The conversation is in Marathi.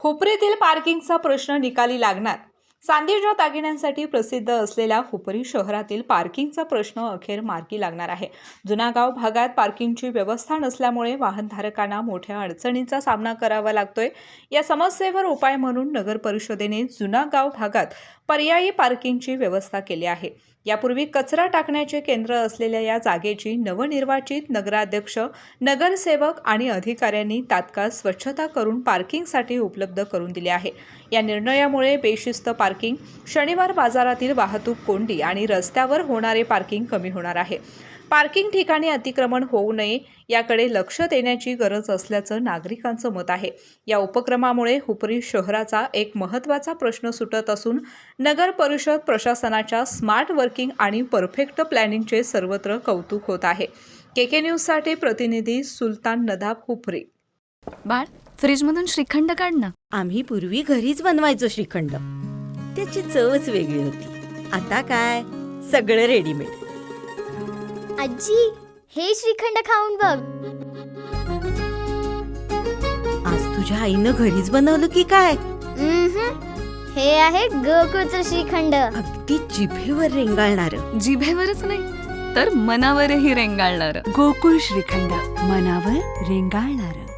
हुपरीतील पार्किंगचा प्रश्न निकाली लागणार. चांदीच्या दागिन्यांसाठी प्रसिद्ध असलेल्या हुपरी शहरातील पार्किंगचा प्रश्न अखेर मार्गी लागणार आहे. जुनागाव भागात पार्किंगची व्यवस्था नसल्यामुळे वाहनधारकांना मोठ्या अडचणींचा सामना करावा लागतोय. या समस्येवर उपाय म्हणून नगर परिषदेने जुनागाव भागात पर्यायी पार्किंगची व्यवस्था केली आहे. यापूर्वी कचरा टाकण्याचे केंद्र असलेल्या या जागेची नवनिर्वाचित नगराध्यक्ष, नगरसेवक आणि अधिकाऱ्यांनी तात्काळ स्वच्छता करून पार्किंगसाठी उपलब्ध करून दिली आहे. या निर्णयामुळे बेशिस्त पार्किंग, शनिवार बाजारातील वाहतूक कोंडी आणि रस्त्यावर होणारे पार्किंग कमी होणार आहे. पार्किंग ठिकाणी अतिक्रमण होऊ नये याकडे लक्ष देण्याची गरज असल्याचं नागरिकांचं मत आहे. या उपक्रमामुळे हुपरी शहराचा एक महत्त्वाचा प्रश्न सुटत असून नगर परिषद प्रशासनाच्या स्मार्ट वर्किंग आणि परफेक्ट प्लॅनिंगचे सर्वत्र कौतुक होत आहे. केके न्यूजसाठी प्रतिनिधी सुलतान नदाब, हुपरी. बाळ, फ्रीजमधून श्रीखंड काढ ना. आम्ही पूर्वी घरीच बनवायचो श्रीखंड. त्याची चवच वेगळी होती. आता काय सगळं रेडीमेड. आजी, हे श्रीखंड खाऊन बघ. आज तुझ्या आईनं घरीच बनवलं की काय? हे आहे गोकुळचं श्रीखंड. अगदी जिभेवर रेंगाळणार. जिभेवरच नाही तर मनावरही रेंगाळणार. गोकुळ श्रीखंड, मनावर रेंगाळणार.